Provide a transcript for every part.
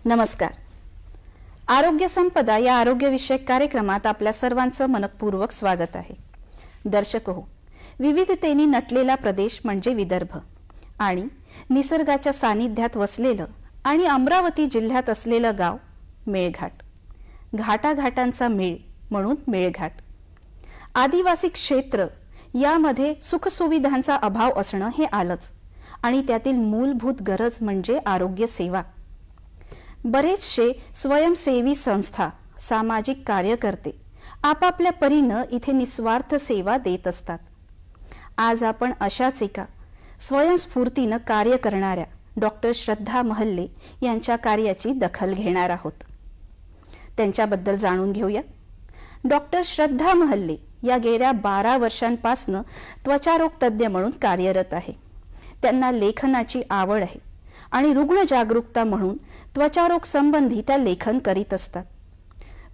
नमस्कार. आरोग्य संपदा या आरोग्यविषयक कार्यक्रमात आपल्या सर्वांचं मनपूर्वक स्वागत आहे. दर्शक हो, विविधतेने नटलेला प्रदेश म्हणजे विदर्भ आणि निसर्गाच्या सानिध्यात वसलेलं आणि अमरावती जिल्ह्यात असलेलं गाव मेळघाट. घाटाघाटांचा मेळ म्हणून मेळघाट. आदिवासी क्षेत्र यामध्ये सुखसुविधांचा अभाव असणं हे आलंच आणि त्यातील मूलभूत गरज म्हणजे आरोग्य सेवा. बरेचसे स्वयंसेवी संस्था, सामाजिक कार्यकर्ते आपापल्या परीनं इथे निस्वार्थ सेवा देत असतात. आज आपण अशाच एका स्वयंस्फूर्तीनं कार्य करणाऱ्या डॉक्टर श्रद्धा महल्ले यांच्या कार्याची दखल घेणार आहोत. त्यांच्याबद्दल जाणून घेऊया. डॉक्टर श्रद्धा महल्ले या गेल्या 12 वर्षांपासून त्वचारोग तज्ज्ञ म्हणून कार्यरत आहे. त्यांना लेखनाची आवड आहे आणि रुग्ण जागरूकता म्हणून त्वचारोग संबंधी त्या लेखन करीत असतात.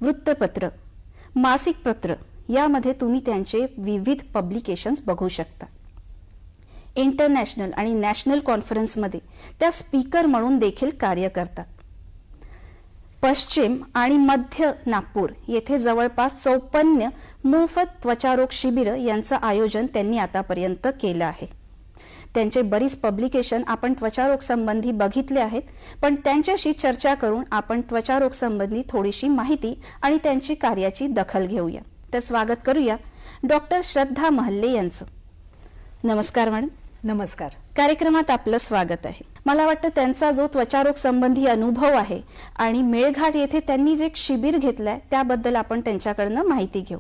वृत्तपत्र, मासिक पत्र यामध्ये तुम्ही त्यांचे विविध पब्लिकेशन्स बघू शकता. इंटरनॅशनल आणि नॅशनल कॉन्फरन्समध्ये त्या स्पीकर म्हणून देखील कार्य करतात. पश्चिम आणि मध्य नागपूर येथे जवळपास 54 मोफत त्वचारोग शिबिर यांचं आयोजन त्यांनी आतापर्यंत केलं आहे. त्यांचे बरीच पब्लिकेशन आपण त्वचारोग संबंधी बघितले आहेत, पण त्यांच्याशी चर्चा करून आपण त्वचारोग संबंधी थोडीशी माहिती आणि त्यांची कार्याची दखल घेऊया. तर स्वागत करूया डॉक्टर श्रद्धा महल्ले यांचं. नमस्कार मॅडम. नमस्कार. कार्यक्रमात आपलं स्वागत आहे. मला वाटतं त्यांचा जो त्वचारोग संबंधी अनुभव आहे आणि मेळघाट येथे त्यांनी जे शिबिर घेतलंय त्याबद्दल आपण त्यांच्याकडनं माहिती घेऊ.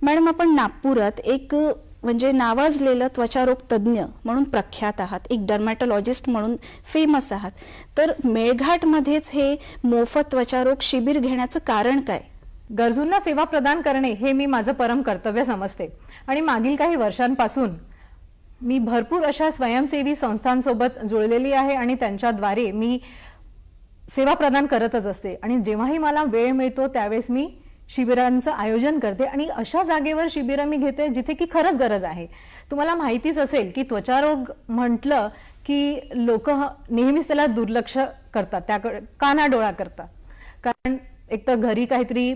मॅडम, आपण नागपुरात एक म्हणजे नावाजलेलं त्वचारोग तज्ज्ञ म्हणून प्रख्यात आहात, एक डर्मॅटॉलॉजिस्ट म्हणून फेमस आहात. तर मेळघाटमध्येच हे मोफत त्वचारोग शिबिर घेण्याचं कारण काय? गरजूंना सेवा प्रदान करणे हे मी माझं परम कर्तव्य समजते आणि मागील काही वर्षांपासून मी भरपूर अशा स्वयंसेवी संस्थांसोबत जुळलेली आहे आणि त्यांच्याद्वारे मी सेवा प्रदान करतच असते. आणि जेव्हाही मला वेळ मिळतो त्यावेळेस मी शिबिरांचं आयोजन करते आणि अशा जागेवर शिबिरं मी घेते जिथे की खरंच गरज आहे. तुम्हाला माहितीच असेल की त्वचारोग म्हटलं की लोक नेहमीच त्याला दुर्लक्ष करतात, त्याकडे कानाडोळा करतात. कारण एक तर घरी काहीतरी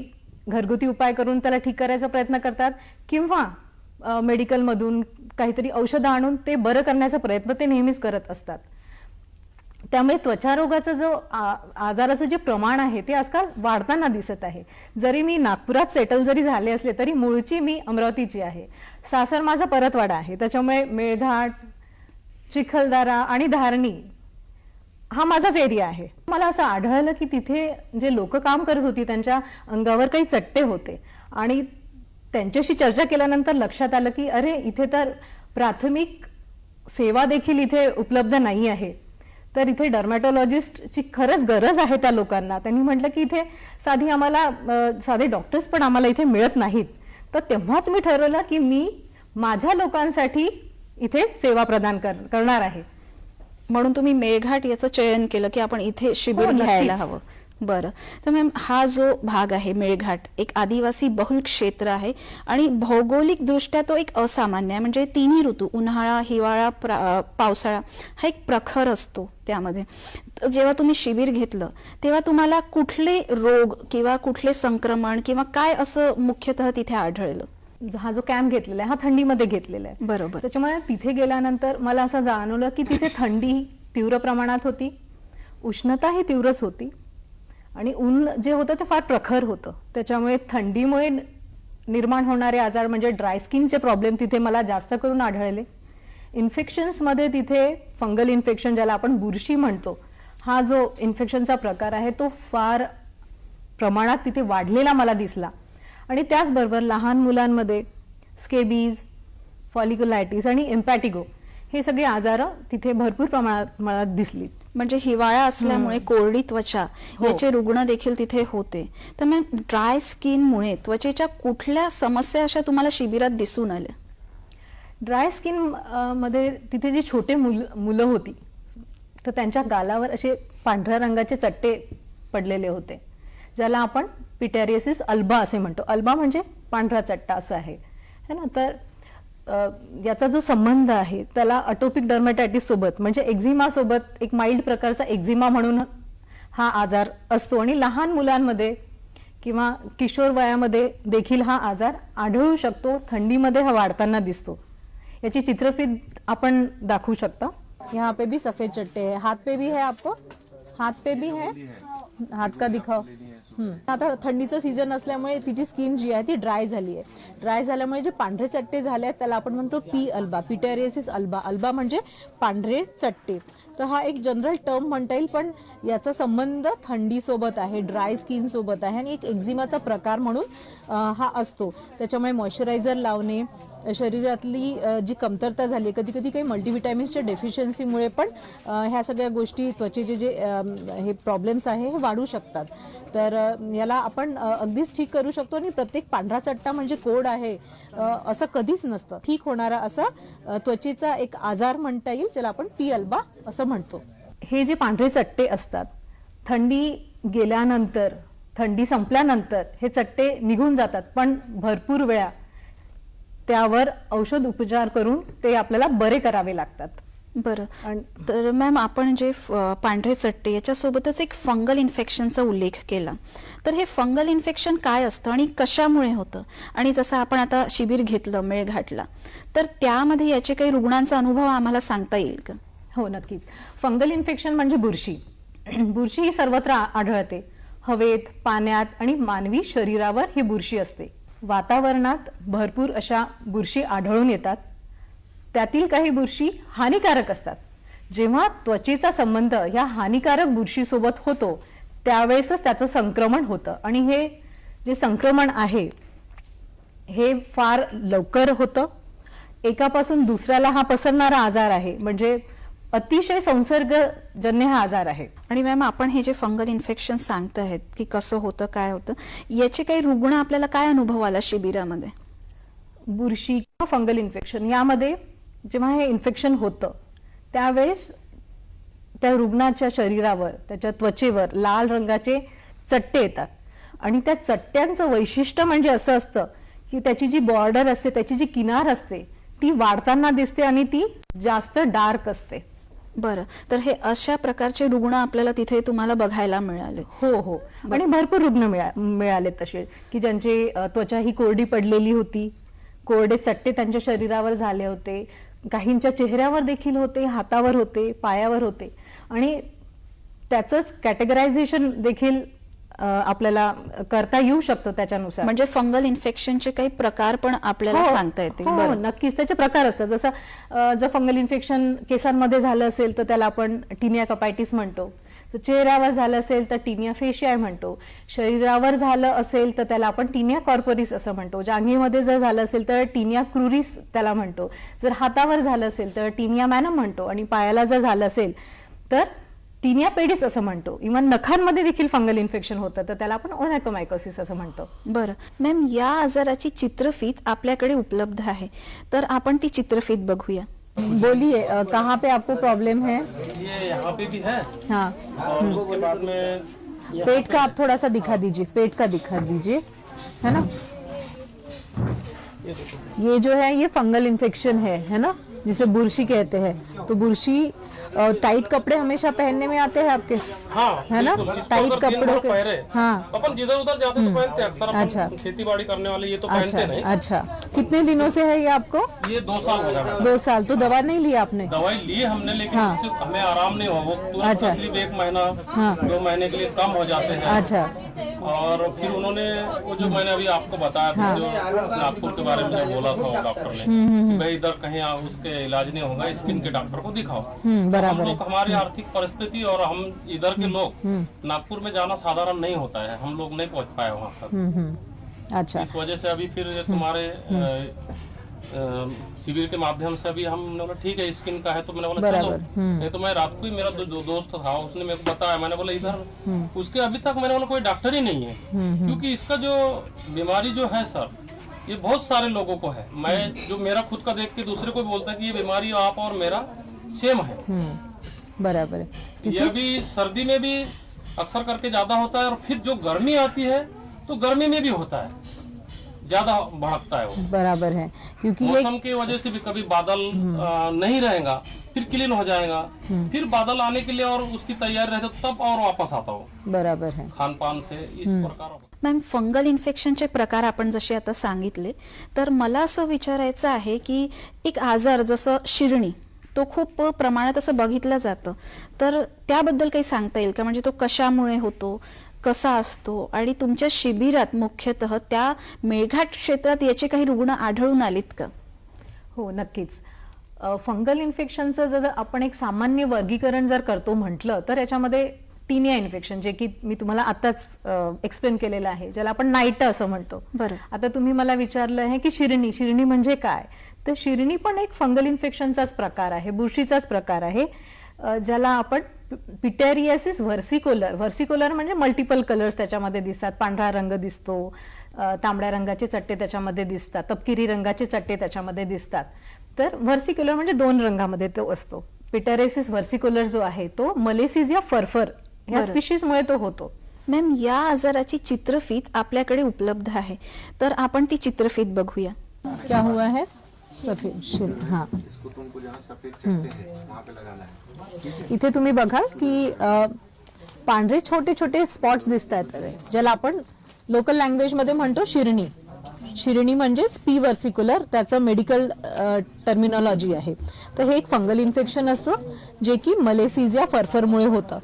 घरगुती उपाय करून त्याला ठीक करायचा प्रयत्न करतात किंवा मेडिकलमधून काहीतरी औषधं आणून ते बरं करण्याचा प्रयत्न ते नेहमीच करत असतात. त्यामुळे त्वचारोगाचं जो आजाराचं जे प्रमाण आहे ते आजकाल वाढताना दिसत आहे. जरी मी नागपुरात सेटल जरी झाले असले तरी मूळची मी अमरावतीची आहे. सासर माझा परतवाडा आहे. त्याच्यामुळे मेळघाट, चिखलदरा आणि धारणी हा माझाच एरिया आहे. मला असं आढळलं की तिथे जे लोक काम करत होती त्यांच्या अंगावर काही चट्टे होते आणि त्यांच्याशी चर्चा केल्यानंतर लक्षात आलं की अरे, इथे तर प्राथमिक सेवा देखील इथे उपलब्ध नाही आहे. तर इथे डर्मॅटॉलॉजिस्टची खरंच गरज आहे त्या लोकांना. त्यांनी म्हटलं की इथे साधे डॉक्टर्स पण आम्हाला इथे मिळत नाहीत. तर तेव्हाच मी ठरवलं की मी माझ्या लोकांसाठी इथे सेवा प्रदान करणार आहे. म्हणून तुम्ही मेळघाट याचं चयन केलं की आपण इथे शिबिर घ्यायला हवं. बरं, तर मॅम, हा जो भाग आहे मेळघाट एक आदिवासी बहुल क्षेत्र आहे आणि भौगोलिक दृष्ट्या तो एक असामान्य आहे. म्हणजे तिन्ही ऋतू, उन्हाळा, हिवाळा, पावसाळा हा एक प्रखर असतो. त्यामध्ये जेव्हा तुम्ही शिबिर घेतलं तेव्हा तुम्हाला कुठले रोग किंवा कुठले संक्रमण किंवा काय असं मुख्यतः तिथे आढळलं? हा जो कॅम्प घेतलेला आहे हा थंडीमध्ये घेतलेला आहे. बरोबर. त्याच्यामुळे तिथे गेल्यानंतर मला असं जाणवलं की तिथे थंडी तीव्र प्रमाणात होती, उष्णता ही तीव्रच होती आणि ऊन जे होतं ते फार प्रखर होतं, त्याच्यामुळे थंडीमुळे निर्माण होणारे आजार म्हणजे ड्राय स्किनचे प्रॉब्लेम तिथे मला जास्त करून आढळले. इन्फेक्शन्समध्ये तिथे फंगल इन्फेक्शन, ज्याला आपण बुरशी म्हणतो, हा जो इन्फेक्शनचा प्रकार आहे तो फार प्रमाणात तिथे वाढलेला मला दिसला. आणि त्याचबरोबर लहान मुलांमध्ये स्केबीज, फॉलिक्युलायटिस आणि इम्पॅटिगो हे सगळे आजार तिथे भरपूर प्रमाणात मला दिसली. म्हणजे हिवाळा असल्यामुळे कोरडी त्वचा याचे रुग्ण देखील तिथे होते. तर मॅम, ड्राय स्किनमुळे त्वचेच्या कुठल्या समस्या अशा तुम्हाला शिबिरात दिसून आल्या? ड्राय स्किन मध्ये तिथे जी छोटे मुलं होती, तर त्यांच्या गालावर असे पांढऱ्या रंगाचे चट्टे पडलेले होते, ज्याला आपण पिटॅरियासिस अल्बा असे म्हणतो. अल्बा म्हणजे पांढरा चट्टा असं आहे है ना. तर याचा जो संबंध आहे त्याला अटोपिक डर्मेटायटिस सोबत म्हणजे एक्झिमा सोबत, एक माइल्ड प्रकारचा एक्झिमा म्हणून हा आजार असतो. आणि लहान मुलांमध्ये किंवा किशोर वयामध्ये देखील हा आजार आढळू शकतो. थंडीमध्ये हा वाढताना दिसतो. याची चित्रफित आपण दाखवू शकता. यहाँ पे भी सफेद चट्टे है, हाथ पे भी है, आपको हाथ पे भी है, हात का दिखाओ. आता थंडीचं सीझन असल्यामुळे तिची स्किन जी आहे ती ड्राय झाली आहे. ड्राय झाल्यामुळे जे पांढरे चट्टे झाले आहेत त्याला आपण म्हणतो पी अल्बा, पिटॅरियासिस अल्बा. अल्बा म्हणजे पांढरे चट्टे. तर हा एक जनरल टर्म म्हणता येईल, पण याचा संबंध थंडीसोबत आहे, ड्राय स्किन सोबत आहे आणि एक एक्झिमाचा प्रकार म्हणून हा असतो. त्याच्यामुळे मॉइश्चरायझर लावणे, शरीरातली जी कमतरता झाली, कधी कधी काही मल्टीव्हिटॅमिन्सच्या डेफिशियन्सीमुळे पण ह्या सगळ्या गोष्टी, त्वचेचे जे हे प्रॉब्लेम्स आहे हे वाढू शकतात. तर याला आपण अगदीच ठीक करू शकतो. आणि प्रत्येक पांढरा चट्टा म्हणजे कोड आहे असं कधीच नसतं. ठीक होणारा असा त्वचेचा एक आजार म्हणता येईल, ज्याला आपण पी अल्बा असं म्हणतो. हे जे पांढरे चट्टे असतात, थंडी गेल्यानंतर, थंडी संपल्यानंतर हे चट्टे निघून जातात, पण भरपूर वेळा त्यावर औषध उपचार करून ते आपल्याला बरे करावे लागतात. बरं. तर मॅम, आपण जे पांढरे चट्टे याच्यासोबतच एक फंगल इन्फेक्शनचा उल्लेख केला, तर हे फंगल इन्फेक्शन काय असतं आणि कशामुळे होतं? आणि जसं आपण आता शिबिर घेतलं, मेळ घातला, तर त्यामध्ये याचे काही रुग्णांचा अनुभव आम्हाला सांगता येईल का? हो, नक्कीच. फंगल इन्फेक्शन म्हणजे बुरशी. बुरशी ही सर्वत्र आढळते. हवेत, पाण्यात आणि मानवी शरीरावर ही बुरशी असते. वातावरणात भरपूर अशा बुरशी आढळून येतात. त्यातील काही बुरशी हानिकारक असतात. जेव्हा त्वचेचा संबंध या हानिकारक बुरशीसोबत होतो त्यावेळेसच त्याचं संक्रमण होतं. आणि हे जे संक्रमण आहे हे फार लवकर होतं. एकापासून दुसऱ्याला हा पसरणारा आजार आहे, म्हणजे अतिशय संसर्गजन्य हा आजार आहे. आणि मॅम, आपण हे जे फंगल इन्फेक्शन सांगतायत की कसं होतं, काय होतं, याचे काही रुग्ण आपल्याला काय अनुभव आला शिबिरामध्ये? बुरशी किंवा फंगल इन्फेक्शन यामध्ये जेव्हा हे इन्फेक्शन होतं त्यावेळेस त्या रुग्णाच्या शरीरावर, त्याच्या त्वचेवर लाल रंगाचे चट्टे येतात. आणि त्या चट्ट्यांचं वैशिष्ट्य म्हणजे असं असतं की त्याची जी बॉर्डर असते, त्याची जी किनार असते ती वाढताना दिसते आणि ती जास्त डार्क असते. बरं. तर हे अशा प्रकारचे रुग्ण आपल्याला तिथे तुम्हाला बघायला मिळाले? हो हो. आणि भरपूर रुग्ण मिळाले तसे की ज्यांची त्वचा ही कोरडी पडलेली होती, कोरडे चट्टे त्यांच्या शरीरावर झाले होते. काहींच्या चेहऱ्यावर देखील होते, हातावर होते, पायावर होते. आणि त्याचंच कॅटेगरायझेशन देखील आपल्याला करता येऊ शकतं त्याच्यानुसार. म्हणजे फंगल इन्फेक्शनचे काही प्रकार पण आपल्याला सांगता येतील? हो, नक्कीच त्याचे प्रकार असतात. जसं जर फंगल इन्फेक्शन केसांमध्ये झालं असेल तर त्याला आपण टिनिया कपायटिस म्हणतो. जर चेहऱ्यावर झालं असेल तर टिनिया फेशियाय म्हणतो. शरीरावर झालं असेल तर त्याला आपण टिनिया कॉर्पोरिस असं म्हणतो. जांघेमध्ये जर झालं असेल तर टिनिया क्रुरिस त्याला म्हणतो. जर हातावर झालं असेल तर टिनिया मॅनम म्हणतो. आणि पायाला जर झालं असेल तर टिनिया पेडिस असं म्हणतो. इव्हन नखांमध्ये देखील फंगल इन्फेक्शन होतं तर त्याला आपण ओनॅकोमायकोसिस असं म्हणतो. बरं मॅम, या आजाराची चित्रफित आपल्याकडे उपलब्ध आहे, तर आपण ती चित्रफित बघूया. बोलिए, कहाँ पे आपको प्रॉब्लम है? ये यहाँ पे भी है। हाँ, और उसके बाद में पेट का आप थोड़ा सा दिखा दीजिए, पेट का दिखा दीजिए, है ना. ये देखो, ये जो है ये फंगल इन्फेक्शन है ना. जिसे बुर्शी कहते हैं। तो बुर्शी टाइट कपड़े हमेशा पहनने में आते हैं आपके, हाँ, है ना? बिल्कुल। इसको टाइट अगर दिन कपड़ों भर के, पहने, हाँ, अपन जिधर उधर जाते तो पहनते हैं। अक्सर अच्छा। अपन खेती बाड़ी करने वाले ये तो अच्छा पहनते नहीं। अच्छा। कितने दिनों से है ये आपको? ये 2 साल हो गया। 2 साल। तो दवा नहीं ली आपने? दवाई ली हमने, लेकिन हाँ। इससे हमें आराम नहीं हुआ। वो तुरंत अच्छा। तकलीफ 1 महीना हाँ। 2 महीने के लिए कम हो जाते हैं। अच्छा। और फिर उन्होंने वो जो मैंने अभी आपको बताया था, जो नागपुर के बारे में जो बोला था वो डॉक्टर ने, भाई इधर कहीं उसके इलाज नहीं होगा, स्किन के डॉक्टर को दिखाओ। बराबर हम है। लोग, हमारी आर्थिक परिस्थिति और हम इधर के लोग, नागपुर में जाना साधारण नहीं होता है, हम लोग नहीं पहुंच पाए वहाँ तक। अच्छा। इस वजह से अभी फिर ये तुम्हारे शिविर के माध्यम से अभी हमने बोला ठीक है, स्किन का है तो मैंने बोला चलो। नहीं तो मैं रात को ही, मेरा जो दोस्त था उसने मेरे को बताया, मैंने बोला इधर उसके अभी तक मैंने बोला कोई डॉक्टर ही नहीं है, क्योंकि इसका जो बीमारी जो है सर, ये बहुत सारे लोगों को है। मैं जो मेरा खुद का देख के दूसरे को बोलता है कि ये बीमारी आप और मेरा सेम है। बराबर है। ये भी सर्दी में भी अक्सर करके ज्यादा होता है, और फिर जो गर्मी आती है तो गर्मी में भी होता है, ज्यादा भड़कता है वो। बराबर है, क्योंकि ये मौसम की वजह से भी कभी बादल नहीं रहेगा, फिर क्लीन हो जाएगा, फिर बादल आने के लिए और उसकी तैयारी रहते तब और वापस आता हो। बराबर है। खान पान से इस प्रकार होतं. मॅम, फंगल इन्फेक्शनचे प्रकार आपण जसे आता सांगितले, तर मला असं विचारायचं आहे की एक आजार जसं शिरणी, तो खूप प्रमाणात असं बघितलं जातं, तर त्याबद्दल काही सांगता येईल का? म्हणजे तो कशामुळे होतो, कसा असतो, आणि तुमच्या शिबिरात मुख्यतः त्या मेळघाट क्षेत्रात याचे काही रुग्ण आढळून आलेत का? हो, नक्कीच. फंगल इन्फेक्शनचं जर आपण एक सामान्य वर्गीकरण जर करतो म्हटलं, तर याच्यामध्ये टीनिया इन्फेक्शन, जे की मी तुम्हाला आताच एक्सप्लेन केलेलं आहे, ज्याला आपण नाईट असं म्हणतो. बरं. आता तुम्ही मला विचारलं आहे की शिरणी म्हणजे काय, तर शिरणी पण एक फंगल इन्फेक्शनचाच प्रकार आहे, बुरशीचाच प्रकार आहे, ज्याला आपण पिटेरियासिस व्हर्सिकोलर म्हणजे मल्टिपल कलर्स त्याच्यामध्ये दिसतात. पांढरा रंग दिसतो, तांबड्या रंगाचे चट्टे त्याच्यामध्ये दिसतात, तपकिरी रंगाचे चट्टे त्याच्यामध्ये दिसतात. तर व्हर्सिक्युलर म्हणजे 2 रंगामध्ये तो असतो. पिटेरियासिस व्हर्सिकोलर जो आहे तो मलेसिजिया फरफर ह्या स्पीशीजमुळे तो होतो. मॅम, या आजाराची चित्रफीत आपल्याकडे उपलब्ध आहे, तर आपण ती चित्रफीत बघूया. क्या हुआ है? सफेद शिर. हाँ, इसको तुमको जहाँ सफेद चलते हैं वहाँ पे लगाना है. इथे तुम्ही बघाल की पांढरे छोटे छोटे स्पॉट्स दिसत आहेत, ज्याला आपण लोकल लँग्वेज मध्ये म्हणतो शिरणी. शिरणी म्हणजेच पी व्हर्सिक्युलर, त्याचं मेडिकल टर्मिनॉलॉजी आहे. तर हे एक फंगल इन्फेक्शन असतं, जे की मलेसिजिया फरफरमुळे होतं,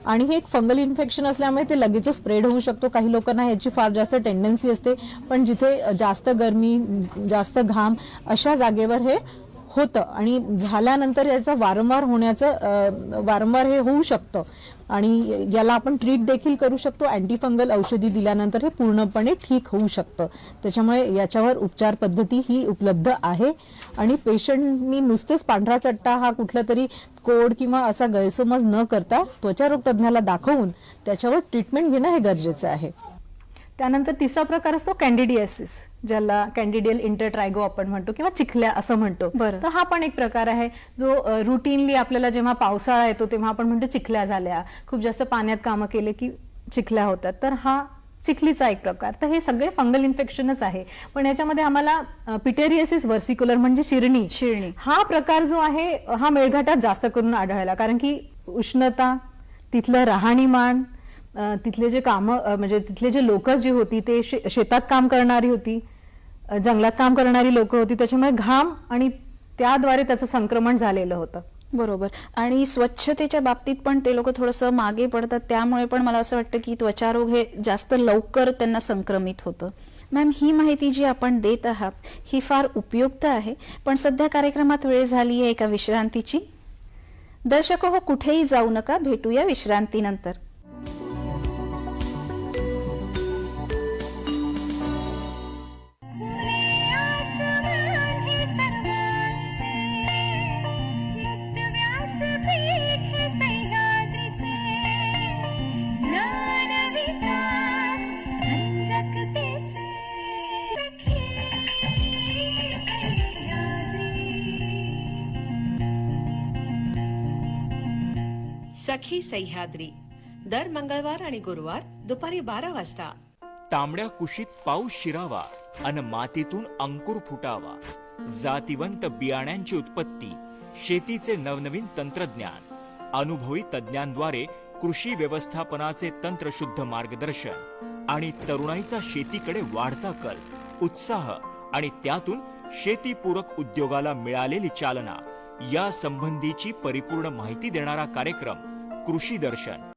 आणि हे एक फंगल इन्फेक्शन असल्यामुळे ते लगेच स्प्रेड होऊ शकतो. काही लोकांना याची फार जास्त टेंडन्सी असते, पण जिथे जास्त गरमी, जास्त घाम अशा जागेवर हे होतं, आणि झाल्यानंतर याचा वारंवार हे होऊ शकतं, आणि याला आपण ट्रीट देखील करू शकतो. अँटीफंगल औषधी दिल्यानंतर हे पूर्णपणे ठीक होऊ शकतं. त्याच्यामुळे याच्यावर उपचार पद्धती ही उपलब्ध आहे, आणि पेशंटनी नुसतेच पांढरा चट्टा हा कुठला तरी कोड किंवा असा गैरसमज न करता त्वचारोग तज्ञाला दाखवून त्याच्यावर ट्रीटमेंट घेणं हे गरजेचं आहे. त्यानंतर तिसरा प्रकार असतो कॅन्डिडियासिस, ज्याला कॅन्डिडियल इंटरट्रायगो आपण म्हणतो किंवा चिखल्या असं म्हणतो. तर हा पण एक प्रकार आहे, जो रुटीनली आपल्याला जेव्हा पावसाळा येतो तेव्हा आपण म्हणतो चिखल्या झाल्या, खूप जास्त पाण्यात कामं केले की चिखल्या होतात. तर हा चिखलीचा एक प्रकार. तर हे सगळे फंगल इन्फेक्शनच आहे, पण याच्यामध्ये आम्हाला पिटेरियासिस व्हर्सिक्युलर म्हणजे शिरणी हा प्रकार जो आहे हा मेळघाटात जास्त करून आढळला, कारण की उष्णता, तिथलं राहणीमान, तिथले जे कामं, म्हणजे तिथले जे लोक जी होती ते शेतात काम करणारी होती, जंगलात काम करणारी लोक होती, त्याच्यामुळे घाम आणि त्याद्वारे त्याचं संक्रमण झालेलं होतं. बरोबर. आणि स्वच्छतेच्या बाबतीत पण ते लोक थोडंसं मागे पडतात, त्यामुळे पण मला असं वाटतं की त्वचारोग हे जास्त लवकर त्यांना संक्रमित होतं. मॅम, ही माहिती जी आपण देत आहात ही फार उपयुक्त आहे, पण सध्या कार्यक्रमात वेळ झाली आहे एका विश्रांतीची. दर्शक हो, कुठेही जाऊ नका, भेटूया विश्रांतीनंतर. सखी सह्याद्री दर मंगळवार आणि गुरुवार दुपारी 12 वाजता. तांबड्या कुशीत पाऊस शिरावा अन मातीतून अंकुर फुटावा, जातिवंत बियाण्यांची उत्पत्ती, शेतीचे नवनवीन तंत्रज्ञान, अनुभवी तज्ञांद्वारे कृषी व्यवस्थापनाचे तंत्रशुद्ध मार्गदर्शन आणि तरुणाईचा शेतीकडे वाढता कल, उत्साह आणि त्यातून शेतीपूरक उद्योगाला मिळालेली चालना या संबंधीची परिपूर्ण माहिती देणारा कार्यक्रम कृषी दर्शन.